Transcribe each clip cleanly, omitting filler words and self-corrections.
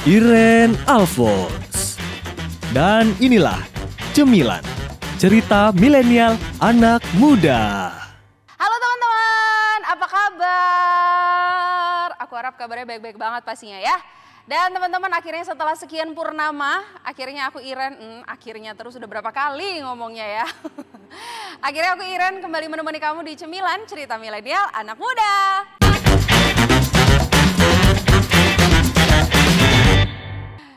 Iren Alphonse. Dan inilah Cemilan, cerita milenial anak muda. Halo teman-teman, apa kabar? Aku harap kabarnya baik-baik banget pastinya ya. Dan teman-teman, akhirnya setelah sekian purnama, akhirnya aku Iren, akhirnya terus udah berapa kali ngomongnya ya. Akhirnya aku Iren kembali menemani kamu di Cemilan, cerita milenial anak muda.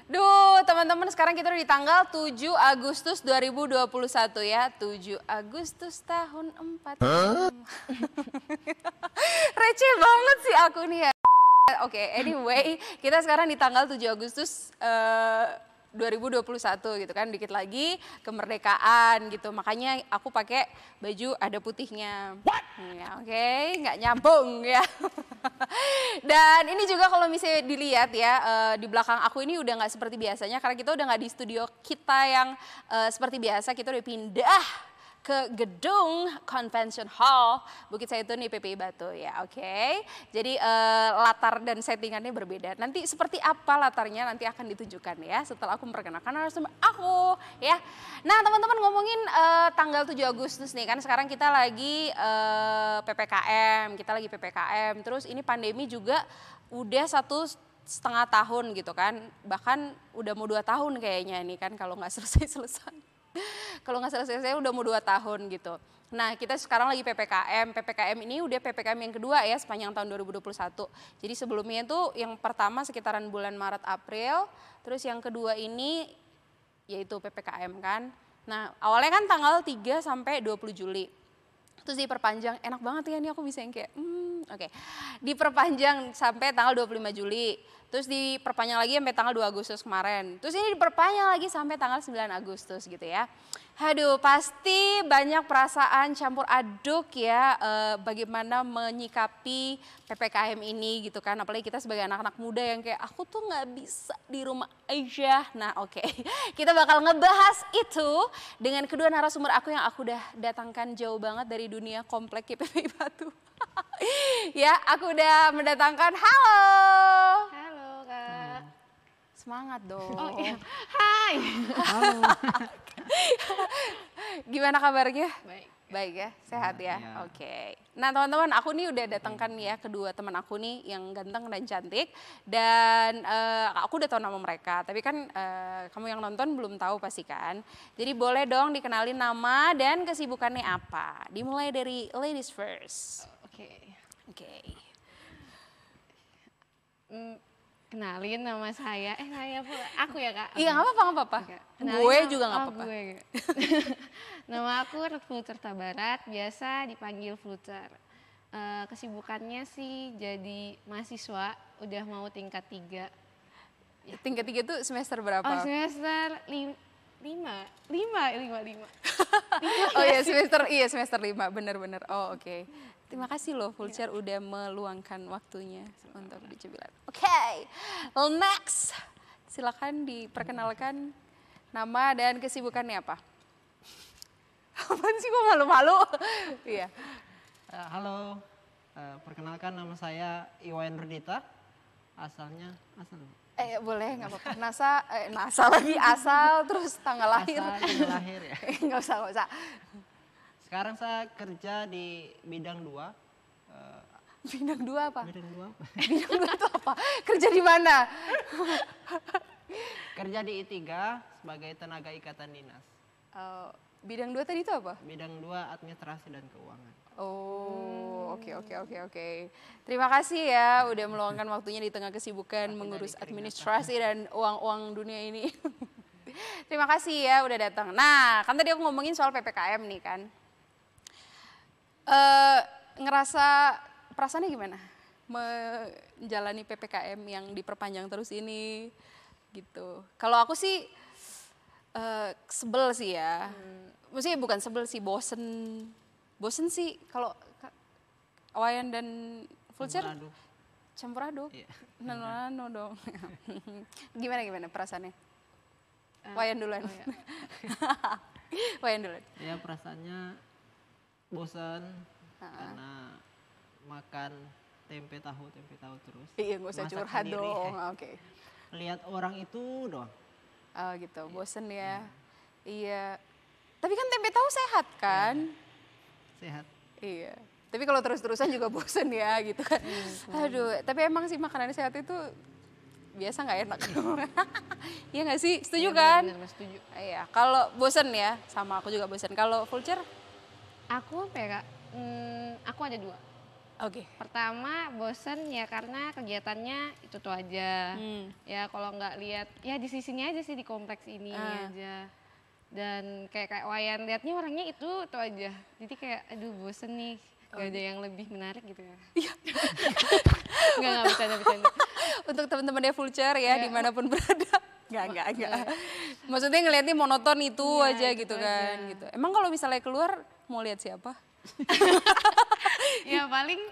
Duh, teman-teman, sekarang kita udah di tanggal 7 Agustus 2021 ya. 7 Agustus tahun 4. Receh banget sih aku nih ya. Oke, anyway, kita sekarang di tanggal 7 Agustus 2021 gitu kan, dikit lagi kemerdekaan gitu. Makanya aku pakai baju ada putihnya. Ya, oke, nggak nyambung ya. Dan ini juga kalau misalnya dilihat ya, di belakang aku ini udah nggak seperti biasanya karena kita udah nggak di studio kita yang seperti biasa. Kita udah pindah ke gedung Convention Hall Bukit Zaitun IPPI Batu ya, oke. Jadi latar dan settingannya berbeda. Nanti seperti apa latarnya nanti akan ditunjukkan ya setelah aku memperkenalkan narasumber aku ya. Nah teman-teman, ngomongin tanggal 7 Agustus nih kan, sekarang kita lagi PPKM, terus ini pandemi juga udah 1,5 tahun gitu kan, bahkan udah mau 2 tahun kayaknya ini kan kalau nggak selesai. Kalau nggak selesai udah mau 2 tahun gitu. Nah kita sekarang lagi PPKM ini udah PPKM yang kedua ya sepanjang tahun 2021. Jadi sebelumnya itu yang pertama sekitaran bulan Maret April, terus yang kedua ini yaitu PPKM kan. Nah awalnya kan tanggal 3 sampai 20 Juli. Terus diperpanjang, enak banget ya ini aku bisa yang kayak oke. Diperpanjang sampai tanggal 25 Juli. Terus diperpanjang lagi sampai tanggal 2 Agustus kemarin. Terus ini diperpanjang lagi sampai tanggal 9 Agustus gitu ya. Aduh, pasti banyak perasaan campur aduk ya, bagaimana menyikapi PPKM ini gitu kan. Apalagi kita sebagai anak-anak muda yang kayak aku tuh nggak bisa di rumah aja. Nah oke, kita bakal ngebahas itu dengan kedua narasumber aku yang aku udah datangkan jauh banget dari dunia komplek IPPI Batu. Ya, aku udah mendatangkan halo. Halo Kak. Semangat dong. Oh iya. Hai. Halo. Gimana kabarnya? Baik. Baik ya, sehat ya. Iya. Oke. Nah teman-teman, aku nih udah datangkan ya kedua teman aku nih yang ganteng dan cantik. Dan aku udah tahu nama mereka, tapi kan kamu yang nonton belum tahu pasti kan. Jadi boleh dong dikenalin nama dan kesibukannya apa. Dimulai dari ladies first. Oke. Oke. Kenalin nama saya. Saya pula. Aku ya Kak. Iya nggak apa-apa. Oke. Gue juga nggak apa-apa. Gue. Nama aku Fluter Barat, biasa dipanggil Fluter. Kesibukannya sih jadi mahasiswa, udah mau tingkat 3. Tingkat 3 tuh semester berapa? Oh semester 5. Oh iya semester 5, bener-bener. Oh oke. Terima kasih loh Fulcher udah meluangkan waktunya untuk di Cemilan. Oke, next. Silakan diperkenalkan nama dan kesibukannya apa. Apaan sih, kok malu-malu? Iya. Halo, perkenalkan nama saya Iwayan Rudita. Asalnya, Boleh nggak apa-apa. NASA lagi asal terus tanggal lahir. tanggal lahir ya. Nggak usah. Sekarang saya kerja di bidang 2. Bidang 2 apa? Bidang 2 apa? Bidang 2 itu apa? Kerja di mana? Kerja di I3 sebagai tenaga ikatan dinas. Bidang 2 tadi itu apa? Bidang 2 administrasi dan keuangan. Oh, oke. Terima kasih ya udah meluangkan waktunya di tengah kesibukan mengurus administrasi dan uang-uang dunia ini. Terima kasih ya udah datang. Nah, kan tadi aku ngomongin soal PPKM nih kan. Ngerasa perasaannya gimana? Menjalani PPKM yang diperpanjang terus ini gitu. Kalau aku sih sebel sih ya. Maksudnya bukan sebel sih, bosen sih kalau Wayan dan Fulcher campur aduk. Iya. Nano dong. Gimana perasaannya? Wayan duluan. Oh ya. Wayan duluan. Ya perasaannya bosan karena makan tempe tahu terus. Iya, nggak usah Masak curhat sendiri. dong. Oke. lihat orang itu doang. Oh gitu, bosen ya. Iya. Tapi kan tempe tahu sehat kan? Sehat. Iya. Tapi kalau terus-terusan juga bosen ya gitu kan. Aduh, tapi emang sih makanan sehat itu biasa nggak enak. Iya nggak sih? Setuju kan? Benar, setuju. Iya. Kalau bosen ya, sama aku juga bosen. Kalau Vulture? Aku apa ya Kak? Aku ada 2. Oke. Pertama bosen ya karena kegiatannya itu tuh aja. Ya kalau nggak lihat ya di sini aja sih di kompleks ini aja. Dan kayak Wayan lihatnya orangnya itu tuh aja. Jadi kayak aduh bosen nih. Gak ada yang lebih menarik gitu ya. Iya. Enggak bercanda-bercanda. Untuk teman-temannya Vulture ya dimanapun berada. Enggak. Maksudnya ngeliatnya monoton itu aja itu gitu aja. kan. Gitu. Emang kalau misalnya keluar mau lihat siapa? Ya paling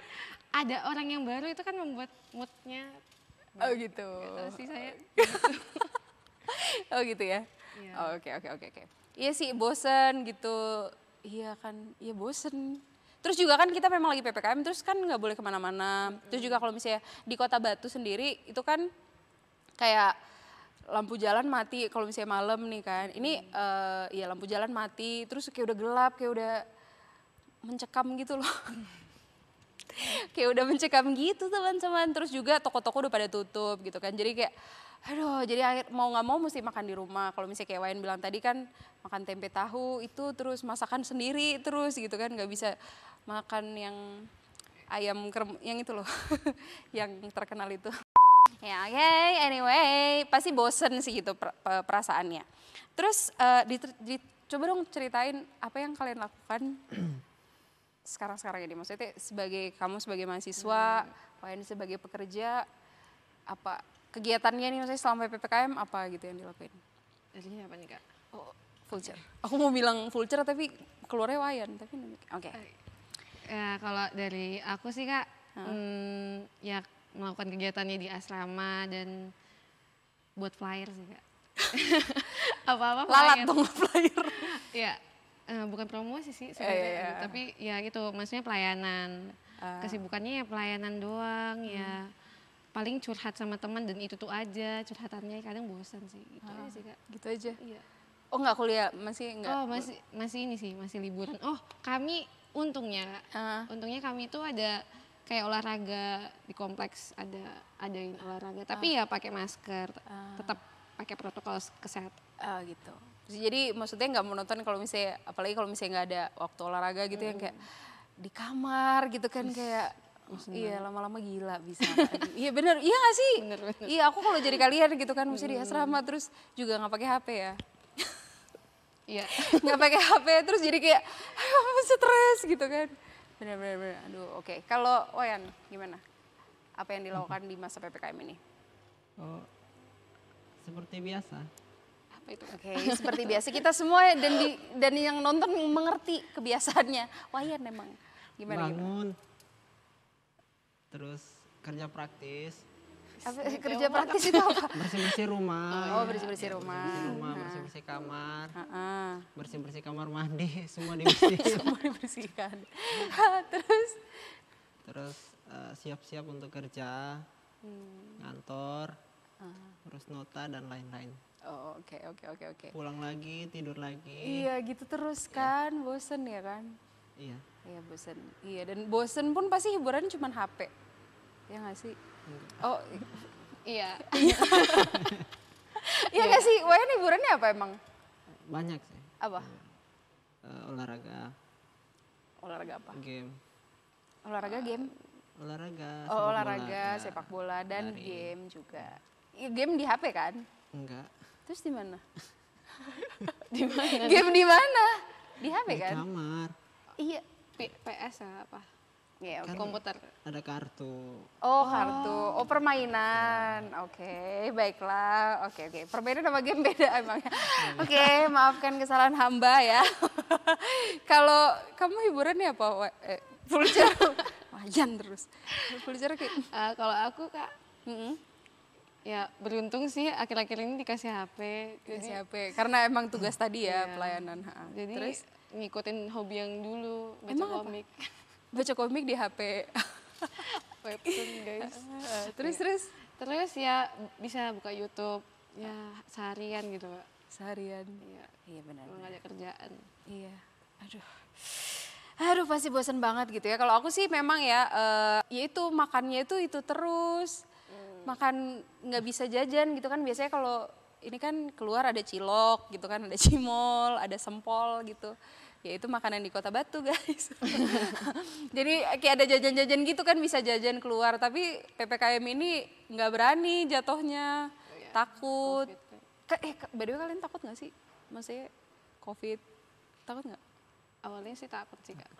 ada orang yang baru itu kan membuat moodnya. Oh gitu. Terus sih saya. Oh gitu ya? Iya. Oh, oke. Iya sih bosen gitu. Iya kan, iya bosen. Terus juga kan kita memang lagi PPKM, terus kan nggak boleh kemana-mana. Terus juga kalau misalnya di Kota Batu sendiri itu kan kayak lampu jalan mati kalau misalnya malam nih kan. Ini ya lampu jalan mati, terus kayak udah gelap, kayak udah mencekam gitu loh. Kayak udah mencekam gitu teman-teman. Terus juga toko-toko udah pada tutup gitu kan. Jadi kayak aduh, jadi mau nggak mau mesti makan di rumah. Kalau misalnya kayak Wayan bilang tadi kan makan tempe tahu itu terus masakan sendiri terus gitu kan, nggak bisa makan yang ayam yang itu loh, yang terkenal itu. Ya oke, anyway pasti bosen sih gitu perasaannya. Terus coba dong ceritain apa yang kalian lakukan sekarang ini. Maksudnya kamu sebagai mahasiswa, Wayan sebagai pekerja, apa kegiatannya nih maksudnya selama PPKM apa gitu yang dilakuin? Jadi apa nih Kak? Oh, Vulture. Aku mau bilang Vulture tapi keluarnya Wayan, tapi oke. Ya kalau dari aku sih Kak, ya melakukan kegiatannya di asrama dan buat flyer sih Kak. Apa-apa Lalat flyer. dong flyer. Ya, bukan promosi sih sebenarnya, tapi ya gitu, maksudnya pelayanan. Kesibukannya ya pelayanan doang, ya paling curhat sama teman dan itu tuh aja, curhatannya kadang bosan sih. Gitu aja sih Kak. Gitu aja. Iya. Oh nggak kuliah, masih enggak? Oh masih ini sih, masih liburan. Oh kami untungnya kami itu ada kayak olahraga di kompleks, adain olahraga. Tapi ya pakai masker, tetap pakai protokol kesehatan. Gitu. Jadi maksudnya nggak monoton kalau misalnya, apalagi kalau misalnya nggak ada waktu olahraga gitu yang kayak di kamar gitu kan kayak iya lama-lama gila bisa. Iya bener, iya gak sih? Bener. Iya aku kalau jadi kalian gitu kan mesti di asrama terus juga nggak pakai HP ya. Iya. Nggak pakai HP terus jadi kayak aduh stres gitu kan. Bener. Aduh oke. Kalau Wayan gimana? Apa yang dilakukan di masa PPKM ini? Oh, seperti biasa. Apa itu? Oke, seperti biasa kita semua dan yang nonton mengerti kebiasaannya. Wayan emang gimana? Bangun. Terus kerja praktis. Kerja praktis itu apa? Bersih-bersih rumah. Oh, bersih-bersih rumah. Bersih-bersih kamar. Heeh. Bersih-bersih kamar mandi, semua dibersihin. Semua dibersihkan. Terus siap-siap untuk kerja, kantor, urus nota dan lain-lain. Oh, oke. Pulang lagi, tidur lagi. Iya, gitu terus kan, bosen ya kan? Iya. Iya, bosen. Iya, dan bosen pun pasti hiburannya cuma HP. Ya nggak sih? Oh, Iya. iya nggak sih? Wayan hiburannya apa emang? Banyak sih. Apa? Olahraga, Olahraga apa? game. Olahraga game? Olahraga, Oh, olahraga, sepak bola dan game juga. Game di HP kan? Enggak. Terus di mana? Di mana? Game di mana? Di HP Di kan? kamar, Iya. PS apa? Iya, oke. Komputer. ada kartu. Oh, kartu. Oh, permainan. Oke, baiklah. Oke. Permainan sama game beda emangnya. Oke, maafkan kesalahan hamba ya. Kalau kamu hiburannya apa? Vulture. Wajan terus. Vulture kayak Kalau aku Kak, ya beruntung sih akhir-akhir ini dikasih HP. Jadi, HP. Karena emang tugas tadi ya, Iya. pelayanan. jadi Terus ngikutin hobi yang dulu, baca Emang apa? komik. baca komik di HP. Webtoon guys. Terus. Terus ya bisa buka YouTube ya seharian gitu Kak. Seharian. Iya, Iya benar. kalau nggak ada kerjaan. Iya. Aduh. Aduh pasti bosan banget gitu ya. Kalau aku sih memang ya, ya itu makannya itu terus. Makan nggak bisa jajan gitu kan. Biasanya kalau ini kan keluar ada cilok gitu kan, ada cimol, ada sempol gitu. Ya itu makanan di Kota Batu guys. Jadi kayak ada jajan-jajan gitu kan, bisa jajan keluar. Tapi PPKM ini nggak berani jatuhnya. Takut. By the way kalian takut gak sih? Maksudnya COVID, takut gak? Awalnya sih takut sih Kak.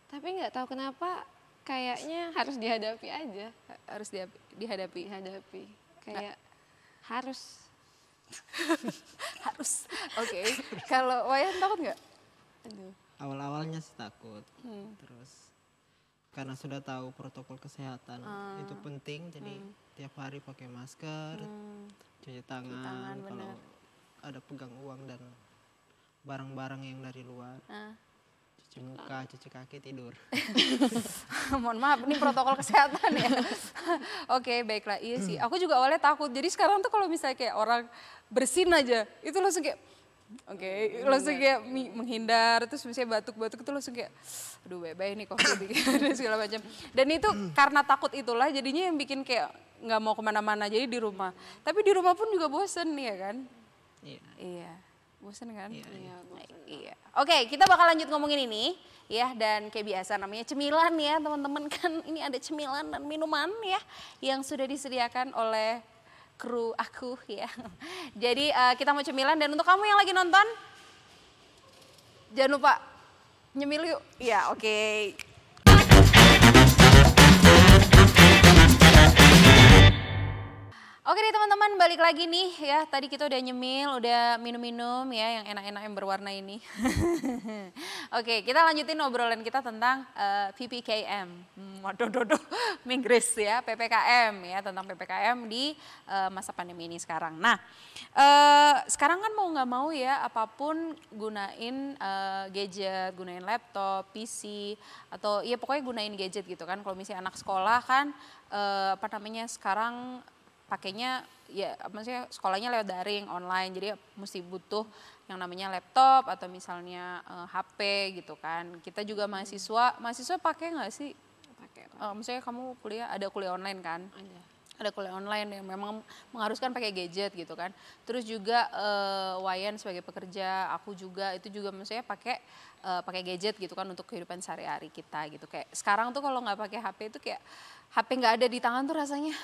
Tapi nggak tahu kenapa kayaknya harus dihadapi aja. Harus dihadapi. Kayak harus. Harus. Oke. Kalau Wayan takut nggak? Aduh. Awal-awalnya sih takut. Terus karena sudah tahu protokol kesehatan itu penting, jadi tiap hari pakai masker, cuci tangan, kalau ada pegang uang dan barang-barang yang dari luar. Cuci muka, cuci kaki, tidur. Mohon maaf, ini protokol kesehatan ya. Oke, baiklah. Iya sih. Aku juga awalnya takut. Jadi sekarang tuh kalau misalnya kayak orang bersin aja, itu langsung kayak langsung kayak menghindar. Terus misalnya batuk-batuk itu langsung kayak, aduh bye-bye nih COVID dan segala macam. Dan itu karena takut itulah jadinya yang bikin kayak nggak mau kemana-mana, jadi di rumah. Tapi di rumah pun juga bosen ya kan? Iya. Bosen kan? Iya. Oke, kita bakal lanjut ngomongin ini ya, dan kayak biasa namanya cemilan ya teman-teman, kan ini ada cemilan dan minuman ya yang sudah disediakan oleh kru aku ya. Jadi kita mau cemilan, dan untuk kamu yang lagi nonton jangan lupa nyemil yuk. Iya, oke. Oke deh teman-teman, balik lagi nih ya. Tadi kita udah nyemil, udah minum-minum ya yang enak-enak yang berwarna ini. Oke, kita lanjutin obrolan kita tentang PPKM. Waduh, Inggris ya, PPKM ya, tentang PPKM di masa pandemi ini sekarang. Nah, sekarang kan mau nggak mau ya, apapun gunain gadget, gunain laptop, PC, atau ya pokoknya gunain gadget gitu kan. Kalau misalnya anak sekolah kan, sekarang pakainya ya maksudnya sekolahnya lewat daring online, jadi mesti butuh yang namanya laptop atau misalnya HP gitu kan. Kita juga mahasiswa pakai nggak sih? Pakai. Maksudnya kamu ada kuliah online kan? Ada kuliah online yang memang mengharuskan pakai gadget gitu kan. Terus juga Wayan sebagai pekerja, aku juga itu juga maksudnya pakai gadget gitu kan untuk kehidupan sehari-hari kita gitu. Kayak sekarang tuh kalau nggak pakai HP itu kayak HP nggak ada di tangan tuh rasanya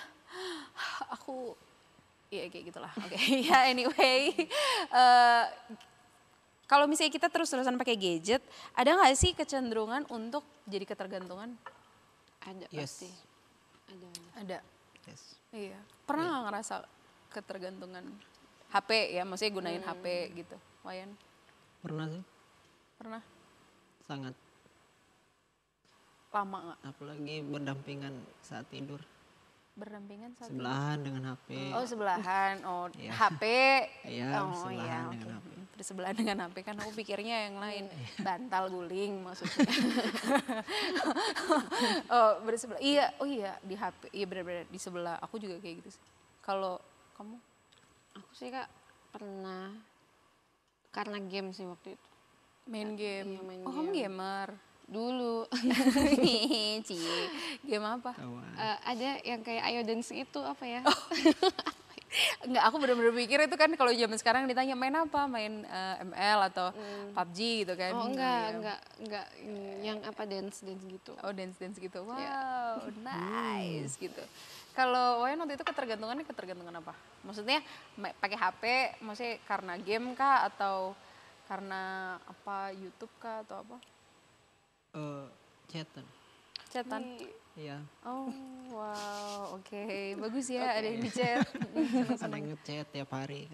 aku ya kayak gitulah. Oke. Ya anyway, kalau misalnya kita terus-terusan pakai gadget, ada nggak sih kecenderungan untuk jadi ketergantungan? Ada pasti. Ada. Yes. Iya. Pernah nggak ngerasa ketergantungan HP ya, maksudnya gunain HP gitu, Wayan? Pernah sih, Pernah? sangat. Lama nggak? Apalagi berdampingan saat tidur. Berdampingan saat Sebelahan dengan HP. Oh sebelahan, Iya. HP. Iya, Oh sebelahan iya, dengan oke. HP. Bersebelahan dengan HP kan aku pikirnya yang lain, bantal guling maksudnya. Oh bersebelah, iya, oh iya di HP, iya benar-benar di sebelah. Aku juga kayak gitu sih. Kalau kamu? Aku sih Kak pernah karena game sih waktu itu. Main game. Iya, main Oh kamu game. gamer? Dulu Cie, game apa? Kawan. ada yang kayak Ayo Dance itu apa ya? Enggak, aku bener-bener pikir itu kan kalau zaman sekarang ditanya main apa, main ML atau PUBG gitu kan. Oh Iya. enggak yang apa dance gitu. Oh dance gitu, wow Iya. nice gitu. Kalau Wayan waktu itu ketergantungan apa? Maksudnya pakai HP, maksudnya karena game kah atau karena apa YouTube kah atau apa? Chatan. Chatan? Iya. Oh wow, oke bagus ya ada yang di chat. Ada yang ngechat tiap hari.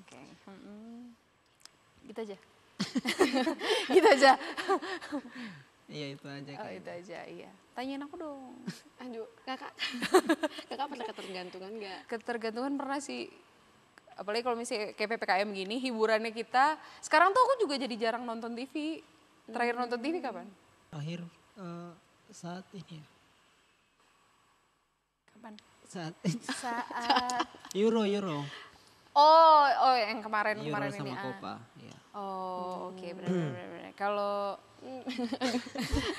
Oke, gitu aja. Gitu aja. Iya itu aja. Oh itu aja, iya. Tanyain aku dong. Aduh, kakak pernah ketergantungan nggak? Ketergantungan pernah sih. Apalagi kalau misalnya kayak PPKM gini, hiburannya kita. Sekarang tuh aku juga jadi jarang nonton TV. Terakhir nonton TV kapan? Akhir saat ini ya. Kapan? Saat Saat Euro oh yang kemarin Euro ini. sama Copa. Ya. Oh, oke benar. Kalau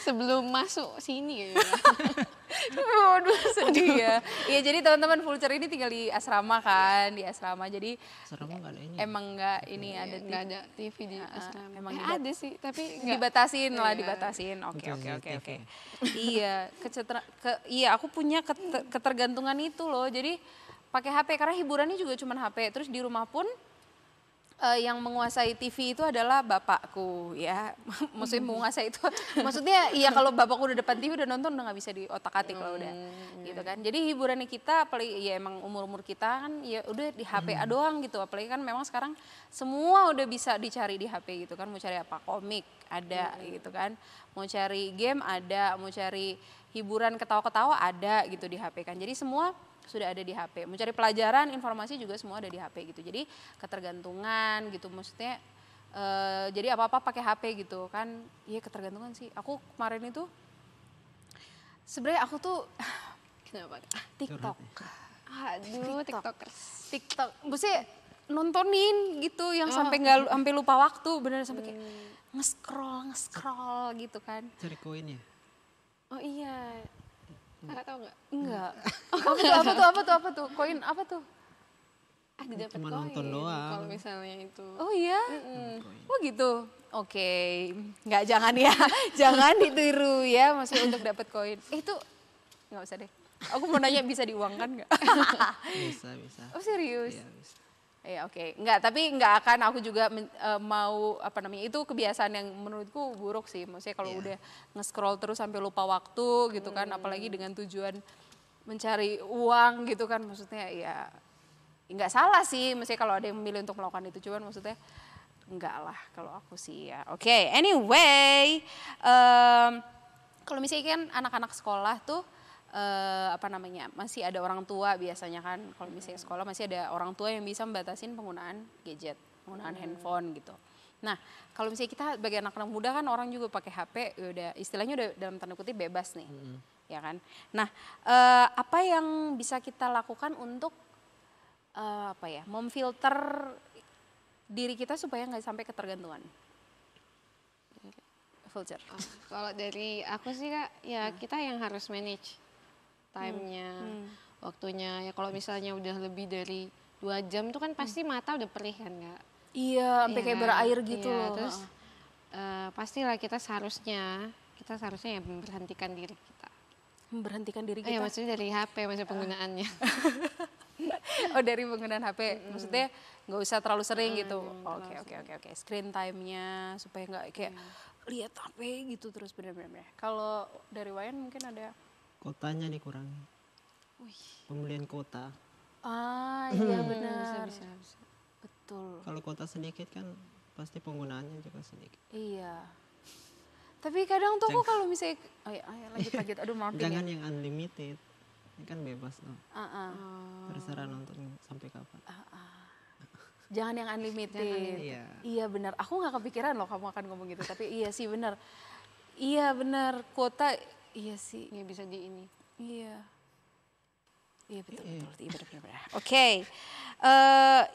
Sebelum masuk sini kayaknya. waduh sedih ya. Iya jadi teman-teman Vulture ini tinggal di asrama kan, di asrama. Jadi Serem nggak ada ini. emang nggak ini ada Nggak ada TV di asrama. emang Ada sih, tapi nggak. dibatasin lah, Iya. dibatasin. Oke. CCTV. Iya, iya aku punya ketergantungan itu loh. Jadi pakai HP karena hiburannya juga cuma HP. Terus di rumah pun yang menguasai TV itu adalah bapakku ya. Maksudnya menguasai itu, maksudnya iya kalau bapakku udah depan TV udah nonton udah nggak bisa diotak-atik lah udah, gitu kan. Jadi hiburannya kita, apalagi ya emang umur kita kan ya udah di HP doang gitu. Apalagi kan memang sekarang semua udah bisa dicari di HP gitu kan. Mau cari apa, komik ada gitu kan. Mau cari game ada, mau cari hiburan ketawa-ketawa ada gitu di HP kan. Jadi semua sudah ada di HP. Mencari pelajaran, informasi juga semua ada di HP gitu. Jadi ketergantungan gitu, maksudnya jadi apa-apa pakai HP gitu kan. Iya ketergantungan sih. Aku kemarin itu sebenarnya aku tuh Kenapa? TikTok. Aduh, TikTokers. TikTok. Maksudnya nontonin gitu yang sampai nggak sampai lupa waktu, bener sampai kayak nge-scroll gitu kan. Cari koin ya. Oh iya. Kakak tahu nggak? Enggak. Apa tuh? Koin apa tuh? Ada dapat Cuma koin nonton doang. kalau misalnya itu. Oh iya? Koin. Oh gitu. Oke. Nggak, jangan ya. Jangan ditiru ya, maksudnya untuk dapat koin. Itu nggak usah deh. Aku mau nanya bisa diuangkan nggak? Bisa. Oh serius? Iya, bisa. Ya oke. Nggak, tapi nggak akan aku juga mau apa namanya, itu kebiasaan yang menurutku buruk sih. Maksudnya kalau udah nge-scroll terus sampai lupa waktu gitu kan, apalagi dengan tujuan mencari uang gitu kan, maksudnya ya nggak salah sih. Maksudnya kalau ada yang memilih untuk melakukan itu, cuman maksudnya enggak lah kalau aku sih ya. Oke, anyway, kalau misalnya kan anak-anak sekolah tuh apa namanya, masih ada orang tua biasanya kan. Kalau misalnya sekolah masih ada orang tua yang bisa membatasin penggunaan gadget, penggunaan handphone gitu. Nah, kalau misalnya kita sebagai anak-anak muda kan orang juga pakai HP, udah istilahnya udah dalam tanda kutip bebas nih, ya kan. Nah, apa yang bisa kita lakukan untuk apa ya, memfilter diri kita supaya nggak sampai ketergantungan? Vulture. Kalau dari aku sih Kak, ya kita yang harus manage time-nya, waktunya. Ya kalau misalnya udah lebih dari 2 jam itu kan pasti mata udah perih kan Kak. Iya, sampai kayak berair gitu Iya, loh. Terus pastilah kita seharusnya ya memberhentikan diri kita. Memberhentikan diri Ya kita. maksudnya dari HP, maksudnya penggunaannya. Oh dari penggunaan HP, maksudnya nggak usah terlalu sering gitu. Oke. Screen time-nya supaya nggak kayak lihat HP gitu terus bener-bener. Kalau dari Wayan mungkin ada. Kotanya dikurangi. Pembelian kota. Ah iya benar. Bisa. Betul. Kalau kota sedikit kan pasti penggunaannya juga sedikit. Iya. Tapi kadang tuh aku kalau misalnya, ayo lanjut. Aduh maafin Jangan ya. yang unlimited. Ini kan bebas loh. Ah. Terserah nonton sampai kapan. Jangan yang unlimited. Iya. Iya benar. Aku nggak kepikiran loh kamu akan ngomong gitu. Tapi iya sih benar. Iya benar. Kuota iya sih. Nggak bisa di ini. Iya. Iya betul. Iya benar. Oke.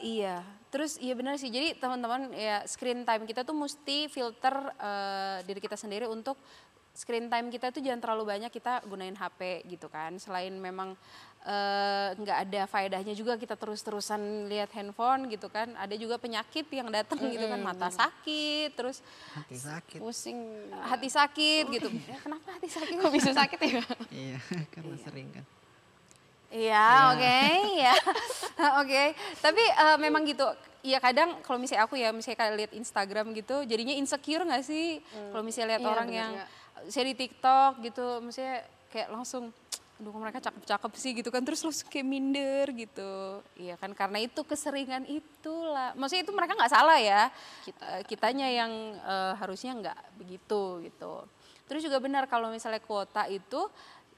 Iya. Terus iya benar sih. Jadi teman-teman ya screen time kita tuh mesti filter diri kita sendiri untuk screen time kita tuh jangan terlalu banyak kita gunain HP gitu kan. Selain memang nggak ada faedahnya juga kita terus-terusan lihat handphone gitu kan. Ada juga penyakit yang datang gitu kan, mata sakit, terus Hati sakit. Pusing. hati sakit gitu. Kenapa hati sakit? Kok bisa sakit ya? Iya, karena sering kan. Iya, oke, ya. Oke. Tapi memang gitu. Iya kadang kalau misalnya aku ya, misalnya kayak lihat Instagram gitu, jadinya insecure nggak sih? Kalau misalnya lihat Iya, orang bener, yang ya. share di TikTok gitu, misalnya kayak langsung, aduh kok mereka cakep-cakep sih gitu kan, terus langsung kayak minder gitu. Iya kan, karena itu keseringan itulah. Maksudnya itu mereka nggak salah ya, kitanya yang harusnya nggak begitu gitu. Terus juga benar kalau misalnya kuota itu,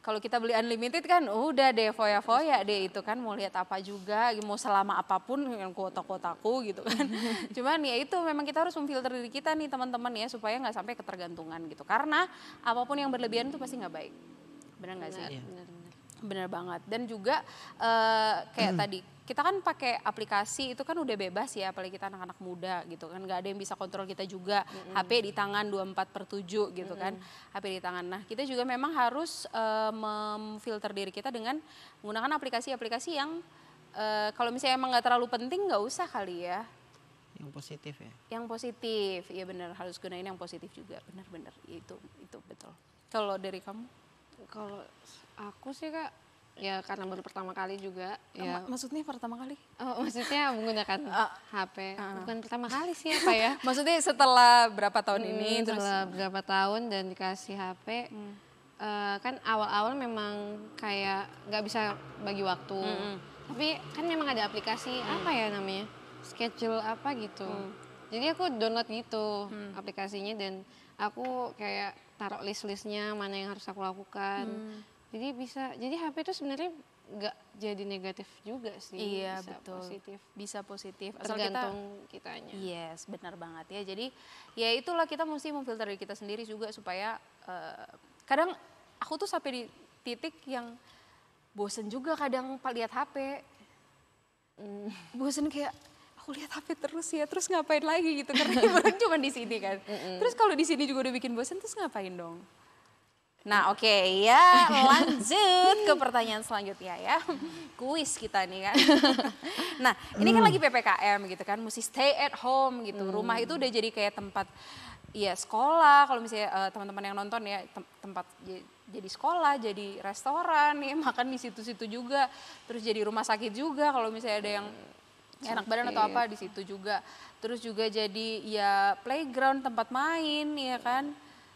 kalau kita beli unlimited kan udah deh foya-foya deh itu kan, mau lihat apa juga, mau selama apapun dengan kuota-kuotaku gitu kan. Cuman ya itu memang kita harus memfilter diri kita nih teman-teman ya, supaya nggak sampai ketergantungan gitu. Karena apapun yang berlebihan itu pasti nggak baik. Benar nggak sih? Benar. Bener banget. Dan juga kayak tadi kita kan pakai aplikasi itu kan udah bebas ya, apalagi kita anak-anak muda gitu kan, nggak ada yang bisa kontrol kita juga. HP di tangan 24/7 gitu kan, HP di tangan. Nah kita juga memang harus memfilter diri kita dengan menggunakan aplikasi-aplikasi yang kalau misalnya emang nggak terlalu penting nggak usah kali ya. Yang positif ya. Yang positif, iya bener, harus gunain yang positif juga, bener-bener itu betul. Kalau dari kamu? Kalau aku sih Kak, ya karena baru pertama kali juga. Ya, Maksudnya pertama kali? maksudnya menggunakan HP. Bukan pertama kali sih apa ya. Maksudnya setelah berapa tahun ini? Terus Setelah berapa tahun dan dikasih HP, kan awal-awal memang kayak nggak bisa bagi waktu. Tapi kan memang ada aplikasi apa ya namanya, schedule apa gitu. Jadi aku download gitu aplikasinya dan aku kayak taruh list-listnya mana yang harus aku lakukan. Jadi jadi HP itu sebenarnya nggak jadi negatif juga sih. Iya bisa betul. positif. Bisa positif. Asal Tergantung kitanya. Yes, benar banget ya. Jadi ya itulah kita mesti memfilter diri kita sendiri juga supaya kadang aku tuh sampai di titik yang bosen juga kadang lihat HP. Bosen kayak aku lihat HP terus ya, terus ngapain lagi gitu karena orang cuma di sini kan. Terus kalau di sini juga udah bikin bosen, terus ngapain dong? Nah oke, ya lanjut ke pertanyaan selanjutnya ya. Kuis kita nih kan. Nah ini kan lagi PPKM gitu kan, mesti stay at home gitu. Rumah itu udah jadi kayak tempat ya sekolah, kalau misalnya teman-teman yang nonton ya tempat jadi sekolah, jadi restoran ya, makan di situ-situ juga. Terus jadi rumah sakit juga kalau misalnya ada yang enak badan atau apa di situ juga. Terus juga jadi ya playground, tempat main ya kan.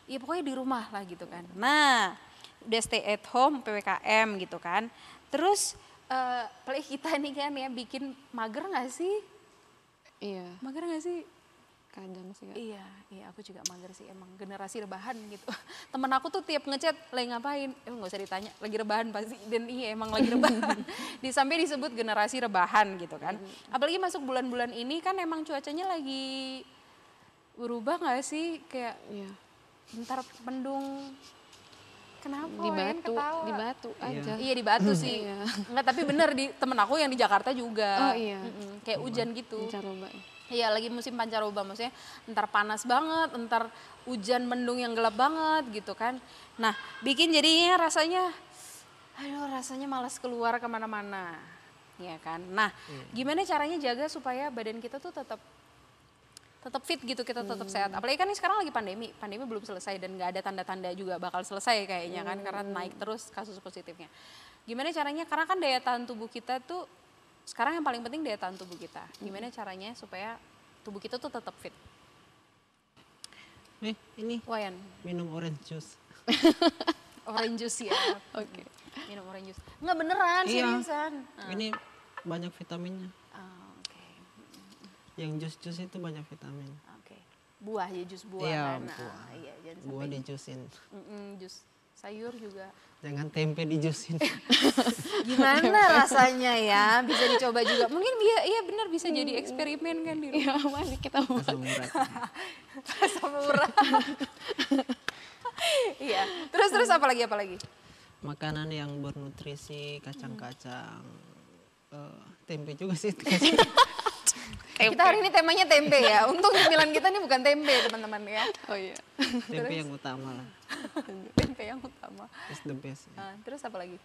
Ya pokoknya di rumah lah gitu kan. Nah udah stay at home PPKM gitu kan. Terus play kita nih kan ya bikin mager gak sih? Iya, Mager gak sih? kadang sih Kak. Iya aku juga mager sih emang generasi rebahan gitu. Temen aku tuh tiap ngechat lagi ngapain, emang gak usah ditanya, lagi rebahan pasti. Dan iya emang lagi rebahan. Sampai disebut generasi rebahan gitu kan. Apalagi masuk bulan-bulan ini kan emang cuacanya lagi berubah gak sih? Kayak bentar mendung. Kenapa Di Wen Batu, ketawa? di Batu aja. Iya di Batu sih. Enggak, tapi bener di temen aku yang di Jakarta juga. Oh iya. Kayak hujan gitu. Pancaroba. Iya lagi musim pancaroba, maksudnya entar panas banget, entar hujan mendung yang gelap banget gitu kan. Nah bikin jadinya rasanya, rasanya malas keluar kemana-mana, ya kan. Nah gimana caranya jaga supaya badan kita tuh tetap fit gitu, kita tetap sehat. Apalagi kan ini sekarang lagi pandemi belum selesai dan nggak ada tanda-tanda juga bakal selesai kayaknya kan, karena naik terus kasus positifnya. Gimana caranya, karena kan daya tahan tubuh kita tuh, sekarang yang paling penting daya tahan tubuh kita. Gimana caranya supaya tubuh kita tuh tetap fit? Ini Wayan, minum orange juice. orange juice ya. Oke. Minum orange juice. Nggak beneran, Iya. seriusan. Ini banyak vitaminnya. Oke. Yang jus-jus itu banyak vitamin. Oke. Buah ya, jus buah Iya, kan. buah. Iya, jangan Buah sampai dijusin. jus sayur juga. Jangan tempe dijusin. Gimana rasanya ya? Bisa dicoba juga. Mungkin iya benar bisa jadi eksperimen kan di rumah. Iya, mari kita buat. Asam urat. Rasa murah. Iya. Terus apa lagi? Makanan yang bernutrisi, kacang-kacang. Tempe juga sih. Kita hari ini temanya tempe ya. Untung cemilan kita ini bukan tempe teman-teman ya. Oh iya. Tempe yang utama lah. Tempe yang utama. It's the best. Terus apa lagi?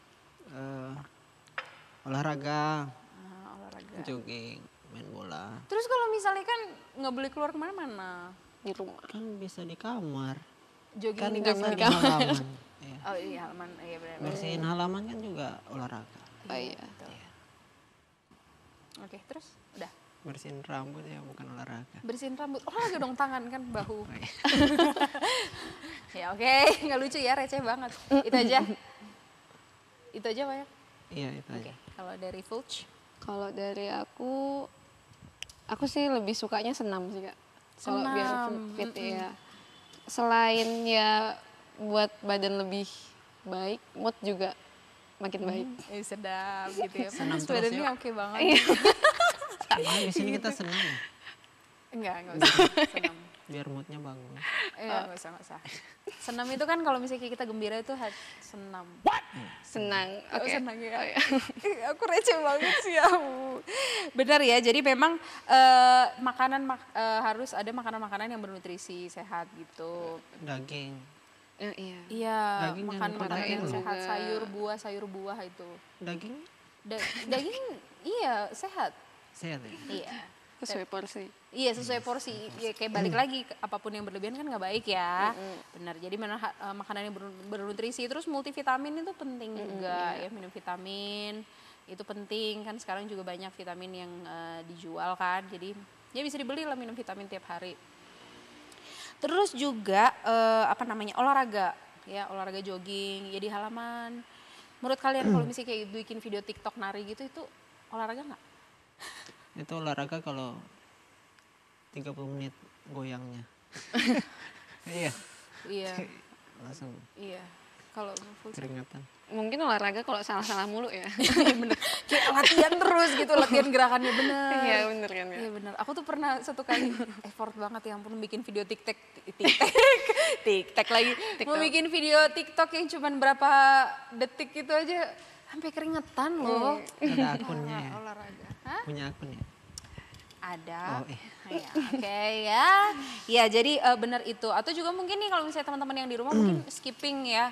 Olahraga, Olahraga. jogging, main bola. Terus kalau misalnya kan nggak boleh keluar kemana-mana. Di rumah. Kan bisa di kamar. Jogging Kan di bisa kamar. di halaman. Iya. Oh iya halaman, iya benar. Bersihin halaman kan juga olahraga. Oh iya. Oke, terus udah. Bersihin rambut ya bukan olahraga. Bersihin rambut, olahraga dong tangan kan, bahu. Oh, iya. Ya oke, nggak lucu ya, receh banget. Itu aja. Itu aja Pak ya? Iya itu Oke, aja. kalau dari Fulch? Kalau dari aku sih lebih sukanya senam sih Kak. Kalau biar Senam. fit ya. Selain ya buat badan lebih baik, mood juga makin baik. Sedap gitu ya. Senam Panas terus badannya yuk. oke banget. Iya. Nah, di sini kita senang. Enggak usah senam. biar moodnya bagus. Nggak usah. Senam itu kan kalau misalnya kita gembira itu senam. Senang. Oh, Oke. senang ya. Aku receh banget sih ya. Benar ya, jadi memang harus ada makanan-makanan yang bernutrisi, sehat gitu. Daging. Iya. Iya, Daging makan jangan lupa makanan yang daging. sehat, sayur buah itu. Daging Daging iya sehat. sehat ya? Iya. Sesuai porsi. Iya sesuai porsi. Ya, kayak balik lagi apapun yang berlebihan kan nggak baik ya. Benar. Jadi makanan yang bernutrisi terus multivitamin itu penting juga ya, minum vitamin itu penting kan sekarang juga banyak vitamin yang dijual kan. Jadi ya bisa dibeli lah minum vitamin tiap hari. Terus juga olahraga ya, olahraga jogging ya di halaman. Menurut kalian kalau misalnya kayak bikin video TikTok nari gitu itu olahraga nggak? Itu olahraga kalau 30 menit goyangnya. Iya, Iya. langsung Iya. Kalau full keringatan. Mungkin olahraga kalau salah-salah mulu ya. bener. Kayak latihan terus gitu, latihan gerakannya bener. Iya bener kan ya. Iya bener. Aku tuh pernah satu kali effort banget ya ampun bikin video TikTok lagi. Mau bikin video TikTok yang cuman berapa detik gitu aja sampai keringetan loh. Ada akunnya ya? Olahraga. Hah? Punya akun ya? Ada. Oh, iya. Ya, oke ya. Ya jadi benar itu. Atau juga mungkin nih kalau misalnya teman-teman yang di rumah mungkin skipping ya,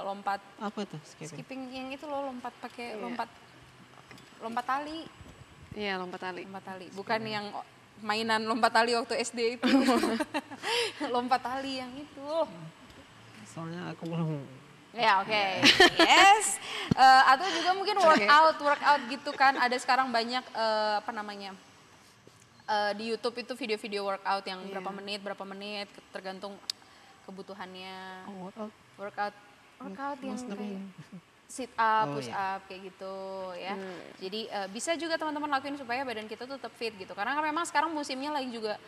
lompat. Apa tuh skipping? Skipping yang itu loh lompat pakai lompat tali. Iya lompat tali. Lompat tali. Bukan yang mainan lompat tali waktu SD itu. Lompat tali yang itu. Soalnya aku belum. Ya oke. Yes. Atau juga mungkin workout gitu kan. Ada sekarang banyak di YouTube itu video-video workout yang berapa menit tergantung kebutuhannya. Workout yang kayak sit up, push up kayak gitu ya. Jadi bisa juga teman-teman lakuin supaya badan kita tuh tetap fit gitu. Karena kan memang sekarang musimnya lagi juga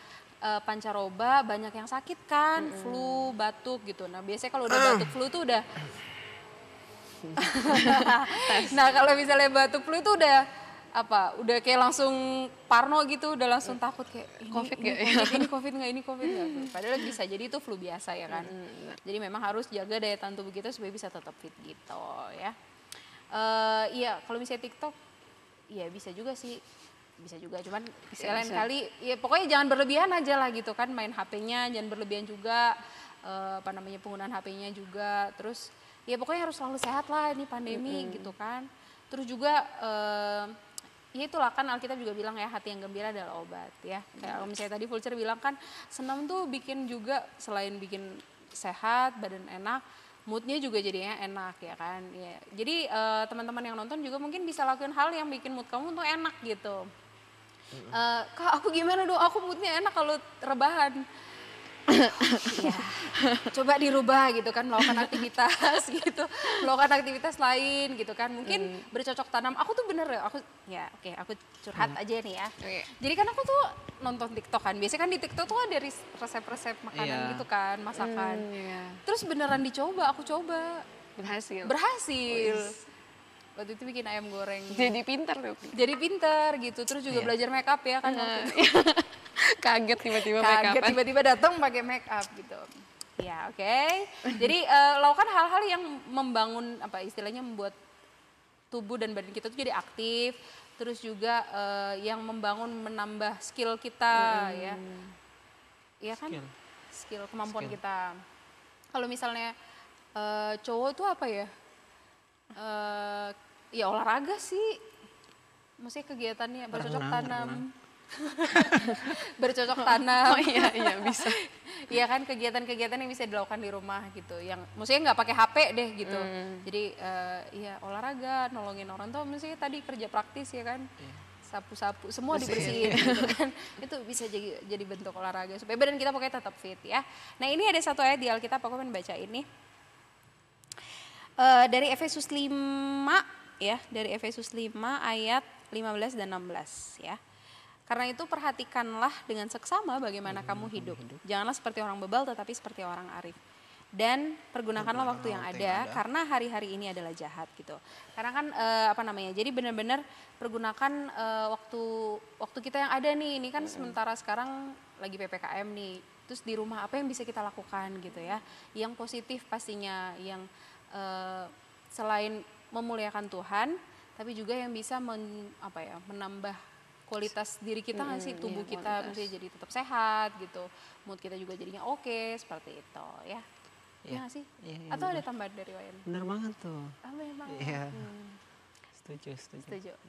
pancaroba, banyak yang sakit kan, flu, batuk gitu. Nah, biasanya kalau udah batuk flu tuh udah Nah, kalau misalnya batuk flu itu udah kayak langsung parno gitu, udah langsung takut kayak ini covid nggak. Padahal bisa jadi itu flu biasa ya kan. Jadi memang harus jaga daya tahan tubuh kita supaya bisa tetap fit gitu ya. Iya kalau misalnya TikTok ya bisa juga sih, bisa juga cuman lain kali ya pokoknya jangan berlebihan aja lah gitu kan, main HP-nya jangan berlebihan juga, penggunaan HP-nya juga. Terus ya pokoknya harus selalu sehat lah, ini pandemi gitu kan. Terus juga ya itulah kan Alkitab juga bilang ya, hati yang gembira adalah obat ya. Kayak kalau misalnya tadi Fulcher bilang kan senam tuh bikin juga selain bikin sehat, badan enak, moodnya juga jadinya enak ya kan. Ya. Jadi teman-teman yang nonton juga mungkin bisa lakukan hal yang bikin mood kamu tuh enak gitu. Kak aku gimana dong, aku moodnya enak kalau rebahan. Ya, coba dirubah gitu kan, melakukan aktivitas gitu, melakukan aktivitas lain gitu kan, mungkin bercocok tanam. Aku tuh bener ya, aku curhat aja nih ya. Jadi kan aku tuh nonton TikTok kan, biasanya kan di TikTok tuh ada resep-resep makanan gitu kan, masakan. Terus beneran aku coba. Berhasil. Waktu itu bikin ayam goreng. Jadi pintar tuh. Jadi pintar gitu, terus juga belajar make up ya kan. Kaget tiba-tiba datang pakai make up gitu. Ya oke. Jadi lakukan hal-hal yang membangun istilahnya membuat tubuh dan badan kita tuh jadi aktif. Terus juga yang menambah skill kita ya. Iya kan? Skill kemampuan kita. Kalau misalnya cowok tuh ya olahraga sih. Maksudnya kegiatannya bercocok tanam. Bercocok tanam. Oh iya bisa. Iya kan kegiatan-kegiatan yang bisa dilakukan di rumah gitu, yang maksudnya nggak pakai HP deh gitu. Jadi ya olahraga, nolongin orang tua, maksudnya tadi kerja praktis ya kan, sapu-sapu semua dibersihin gitu kan. Itu bisa jadi bentuk olahraga supaya badan kita pokoknya tetap fit ya. Nah ini ada satu ayat di Alkitab, aku pengen baca ini dari Efesus 5 ya, dari Efesus 5 ayat 15 dan 16 ya. Karena itu perhatikanlah dengan seksama bagaimana kamu hidup. Janganlah seperti orang bebal tetapi seperti orang arif. Dan pergunakanlah waktu yang ada karena hari-hari ini adalah jahat gitu. Karena kan jadi benar-benar pergunakan waktu kita yang ada nih. Ini kan sementara sekarang lagi PPKM nih. Terus di rumah apa yang bisa kita lakukan gitu ya. Yang positif pastinya, yang selain memuliakan Tuhan, tapi juga yang bisa menambah kualitas diri kita nggak sih, tubuh kita mesti jadi tetap sehat gitu, mood kita juga jadinya oke, seperti itu ya. Iya nggak sih? Iya, Atau bener. ada tambahan dari Wayan? Bener banget tuh. Bener banget. Iya. Setuju.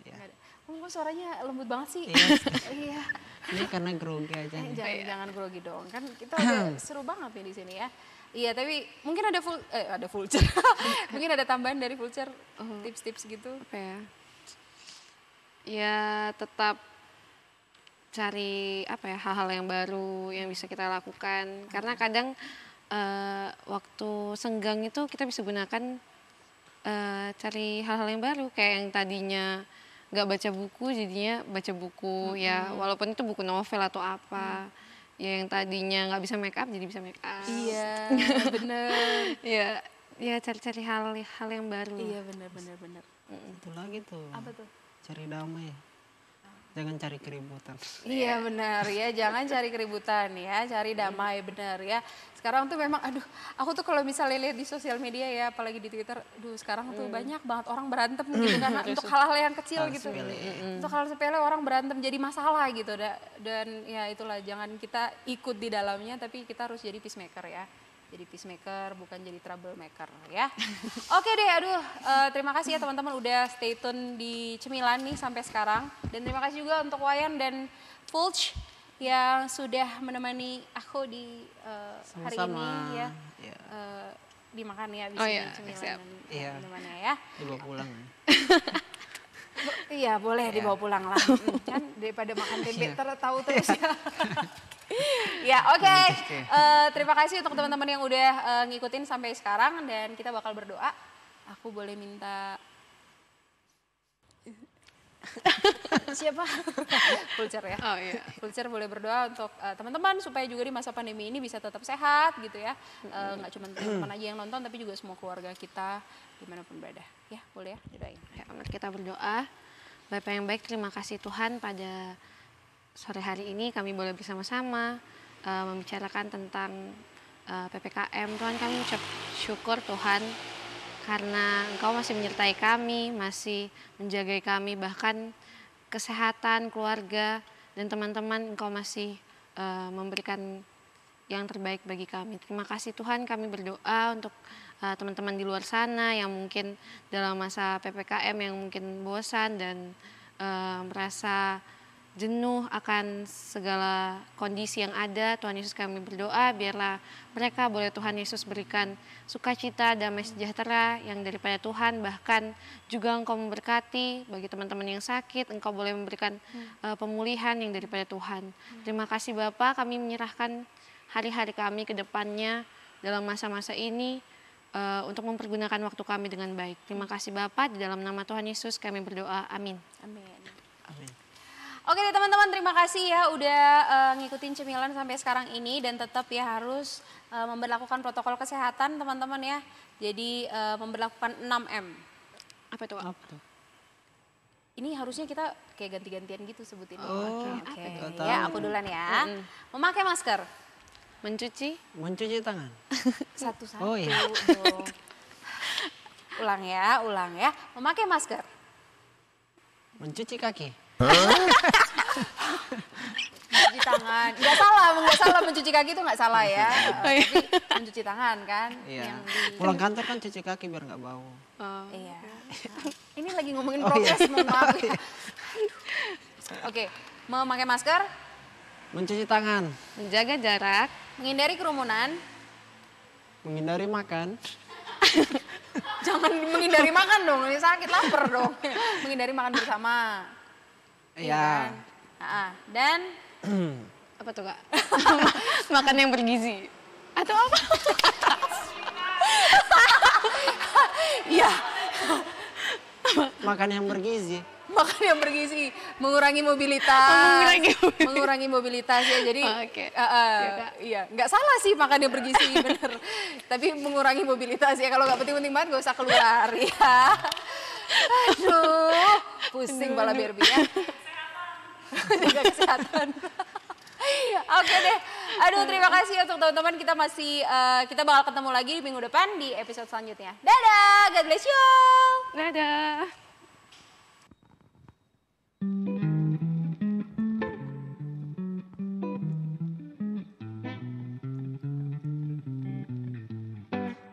Nggak ada. Kok suaranya lembut banget sih? Iya. Iya. Ini karena grogi aja nih. Jangan grogi dong. Kan kita udah seru banget nih di sini ya. Iya, tapi mungkin ada Fulcer. Mungkin ada tambahan dari Fulcer, tips-tips gitu. Apa ya? Ya tetap cari hal-hal yang baru yang bisa kita lakukan. Karena kadang waktu senggang itu kita bisa gunakan cari hal-hal yang baru, kayak yang tadinya nggak baca buku jadinya baca buku, ya walaupun itu buku novel atau apa. Ya yang tadinya nggak bisa make up jadi bisa make up. Iya, bener. Ya cari-cari hal yang baru. Iya, bener. Itu lagi tuh. Apa tuh? Cari damai. Jangan cari keributan. Iya benar ya, jangan cari keributan ya, cari damai, benar ya. Sekarang tuh memang, aku tuh kalau misalnya lihat di sosial media ya, apalagi di Twitter, sekarang tuh banyak banget orang berantem gitu karena untuk hal-hal yang kecil gitu. Untuk hal sepele orang berantem jadi masalah gitu. Dan ya itulah, jangan kita ikut di dalamnya, tapi kita harus jadi peacemaker ya. Jadi peacemaker, bukan jadi troublemaker ya. Oke deh, terima kasih ya teman-teman udah stay tune di Cemilan nih sampai sekarang. Dan terima kasih juga untuk Wayan dan Fulch yang sudah menemani aku di hari ini ya. Dimakan ya abis ini Cemilan dan minumannya ya. Dibawa pulang ya. Iya boleh dibawa pulang lah. Kan daripada makan tempe tahu terus ya. Ya oke. Terima kasih untuk teman-teman yang udah ngikutin sampai sekarang dan kita bakal berdoa. Aku boleh minta siapa? Fulcer ya. Oh iya. Fulcer boleh berdoa untuk teman-teman supaya juga di masa pandemi ini bisa tetap sehat gitu ya. Nggak cuma teman-teman aja yang nonton tapi juga semua keluarga kita dimanapun berada. Ya boleh ya didoain. Ya, mari kita berdoa. Bapak yang baik, terima kasih Tuhan pada sore hari ini kami boleh bersama-sama membicarakan tentang PPKM. Tuhan, kami ucap syukur Tuhan karena Engkau masih menyertai kami, masih menjaga kami, bahkan kesehatan, keluarga, dan teman-teman Engkau masih memberikan yang terbaik bagi kami. Terima kasih Tuhan, kami berdoa untuk teman-teman di luar sana yang mungkin dalam masa PPKM yang mungkin bosan dan merasa jenuh akan segala kondisi yang ada. Tuhan Yesus, kami berdoa biarlah mereka boleh Tuhan Yesus berikan sukacita, damai sejahtera yang daripada Tuhan. Bahkan juga Engkau memberkati bagi teman-teman yang sakit, Engkau boleh memberikan pemulihan yang daripada Tuhan. Terima kasih Bapa, kami menyerahkan hari-hari kami ke depannya dalam masa-masa ini untuk mempergunakan waktu kami dengan baik. Terima kasih Bapa, di dalam nama Tuhan Yesus kami berdoa. Amin. Amin. Amin. Oke deh teman-teman, terima kasih ya udah ngikutin Cemilan sampai sekarang ini dan tetap ya harus memberlakukan protokol kesehatan teman-teman ya. Jadi memberlakukan 6M. Apa itu? Ini harusnya kita kayak ganti-gantian gitu sebutin. Oke. itu? Ya aku duluan ya. Memakai masker. Mencuci tangan. Satu-satu. Oh iya. Dong. Ulang ya. Memakai masker. Mencuci kaki. Mencuci tangan. Nggak salah mencuci kaki itu nggak salah ya. Tapi mencuci tangan kan. Iya. Pulang kantor kan cuci kaki biar nggak bau. Iya. Ini lagi ngomongin prokes, mohon maaf ya. Oke, memakai masker. Mencuci tangan. menjaga jarak, Menghindari kerumunan. Menghindari makan. Jangan menghindari makan dong, ini sakit lapar dong. Menghindari makan bersama. Iya. Dan apa tuh Kak? Makan yang bergizi. Atau apa? Iya, Makan yang bergizi. makan yang bergizi, mengurangi mobilitas. Mengurangi mobilitas ya. Jadi Oke. iya, nggak salah sih makan yang bergizi, bener. Tapi mengurangi mobilitas ya. Kalau nggak penting-penting banget nggak usah keluar ya. Aduh, pusing kepala Barbie ya. Jaga kesehatan. Oke deh, Aduh, terima kasih untuk teman-teman. Kita bakal ketemu lagi minggu depan di episode selanjutnya. Dadah, God bless you. Dadah.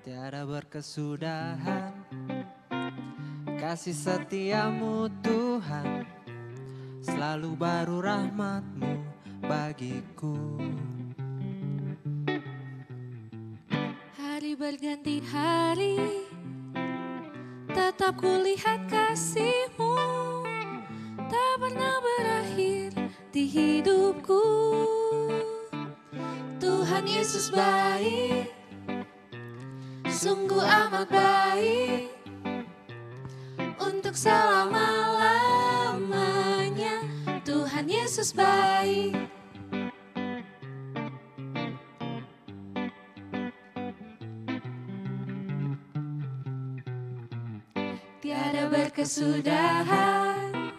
Tiada berkesudahan kasih setiamu Tuhan, selalu baru rahmat-Mu bagiku. Hari berganti hari, tetap kulihat kasih-Mu, tak pernah berakhir di hidupku. Tuhan Yesus baik, sungguh amat baik, untuk selama-lamanya. Tuhan Yesus baik. Tiada berkesudahan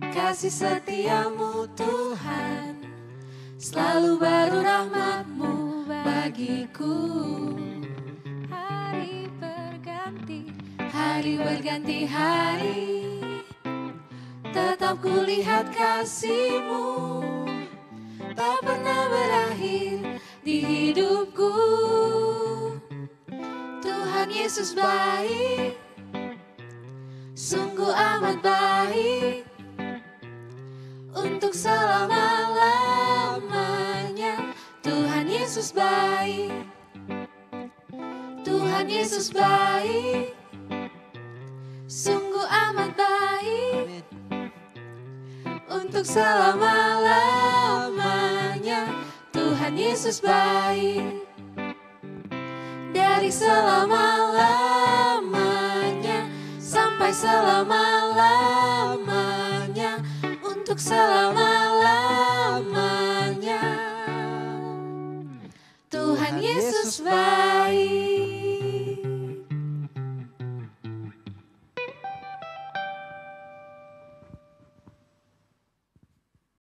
kasih setiamu Tuhan, selalu baru rahmat-Mu bagiku. Hari berganti hari, tetap kulihat kasih-Mu, tak pernah berakhir di hidupku. Tuhan Yesus baik, sungguh amat baik, untuk selama-lamanya. Tuhan Yesus baik, Tuhan Yesus baik, sungguh amat baik, untuk selama-lamanya. Tuhan Yesus baik, dari selama-lamanya sampai selama-lamanya, untuk selama-lamanya. Tuhan Yesus baik.